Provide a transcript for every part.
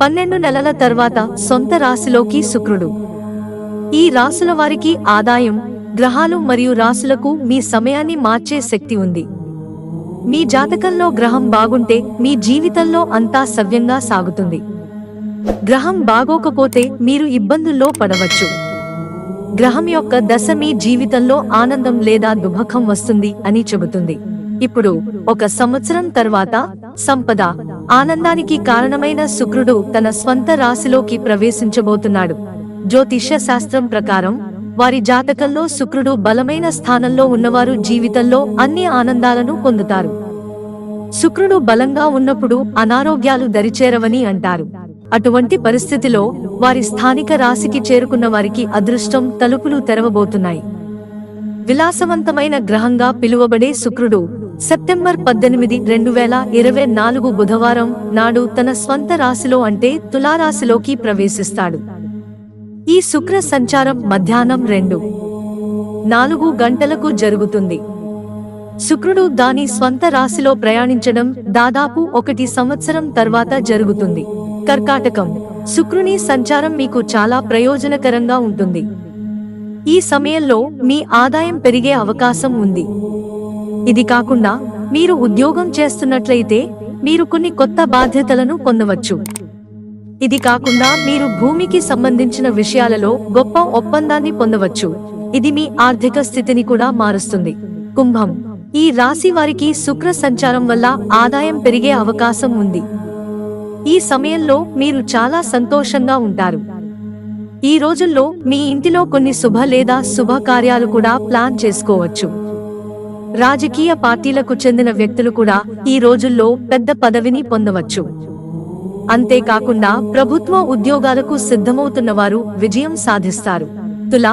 12 నెలల తర్వాత సొంత రాశిలోకి శుక్రుడు. ఈ రాశుల వారికి ఆదాయం, గ్రహాలు మరియు రాశులకు మీ సమయాన్ని మార్చే శక్తి ఉంది. మీ జాతకంలో గ్రహం బాగుంటే మీ జీవితంలో అంతా సవ్యంగా సాగుతుంది. గ్రహం బాగోకపోతే మీరు ఇబ్బందుల్లో పడవచ్చు. గ్రహం యొక్క దశ మీ జీవితంలో ఆనందం లేదా దుఃఖం వస్తుంది అని చెబుతుంది. ఇప్పుడు 1 సంవత్సరం తర్వాత సంపద, ఆనందానికి కారణమైన శుక్రుడు తన స్వంత రాశిలోకి ప్రవేశించబోతున్నాడు. జ్యోతిష్య శాస్త్రం ప్రకారం వారి జాతకంలో శుక్రుడు బలమైన స్థానంలో ఉన్నవారు జీవితంలో అన్ని ఆనందాలను పొందుతారు. శుక్రుడు బలంగా ఉన్నప్పుడు అనారోగ్యాలు దరిచేరవని అంటారు. అటువంటి పరిస్థితిలో వారి స్థానిక రాశికి చేరుకున్న వారికి అదృష్టం తలుపులు తెరవబోతున్నాయి. విలాసవంతమైన గ్రహంగా పిలువబడే శుక్రుడు సెప్టెంబర్ 18, 2024 బుధవారం నాడు తన స్వంత రాశిలో అంటే తులారాశిలోకి ప్రవేశిస్తాడు. ఈ శుక్ర సంచారం మధ్యాహ్నం 2:04 గంటలకు జరుగుతుంది. శుక్రుడు దాని స్వంత రాశిలో ప్రయాణించడం దాదాపు 1 సంవత్సరం తర్వాత జరుగుతుంది. కర్కాటకం. శుక్రుని సంచారం మీకు చాలా ప్రయోజనకరంగా ఉంటుంది. ఈ సమయంలో మీ ఆదాయం పెరిగే అవకాశం ఉంది. ఇది కాకుండా మీరు ఉద్యోగం చేస్తున్నట్లయితే మీరు కొన్ని కొత్త బాధ్యతలను పొందవచ్చు. ఇది కాకుండా మీరు భూమికి సంబంధించిన విషయాలలో గొప్ప ఒప్పందాన్ని పొందవచ్చు. ఇది మీ ఆర్థిక స్థితిని కూడా మారుస్తుంది. కుంభం. ఈ రాశి వారికి శుక్ర సంచారం వల్ల ఆదాయం పెరిగే అవకాశం ఉంది. ఈ సమయంలో మీరు చాలా సంతోషంగా ఉంటారు. ఈ రోజుల్లో మీ ఇంటిలో కొన్ని శుభ లేదా శుభకార్యాలు కూడా ప్లాన్ చేసుకోవచ్చు. రాజకీయ పార్టీలకు చెందిన వ్యక్తులు కూడా ఈ రోజుల్లో పెద్ద పదవిని పొందవచ్చు. అంతేకాకుండా ప్రభుత్వ ఉద్యోగాలకు సిద్ధమవుతున్నవారు విజయం సాధిస్తారు. తుల.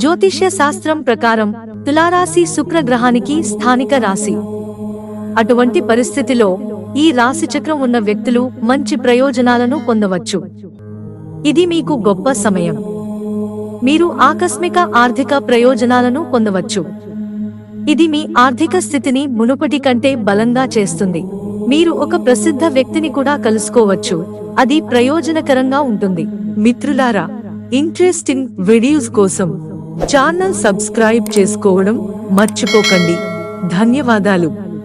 జ్యోతిష్య శాస్త్రం ప్రకారం తులారాశి శుక్రగ్రహానికి స్థానిక రాశి. అటువంటి పరిస్థితిలో ఈ రాశి చక్రం ఉన్న వ్యక్తులు మంచి ప్రయోజనాలను పొందవచ్చు. ఇది మీకు గొప్ప సమయం. మీరు ఆకస్మిక ఆర్థిక ప్రయోజనాలను పొందవచ్చు. ఇది మీ ఆర్థిక స్థితిని మునుపటి కంటే బలంగా చేస్తుంది. మీరు ఒక ప్రసిద్ధ వ్యక్తిని కూడా కలుసుకోవచ్చు. అది ప్రయోజనకరంగా ఉంటుంది. మిత్రులారా, ఇంట్రెస్టింగ్ వీడియోస్ కోసం ఛానల్ సబ్స్క్రైబ్ చేసుకోవడం మర్చిపోకండి. ధన్యవాదాలు.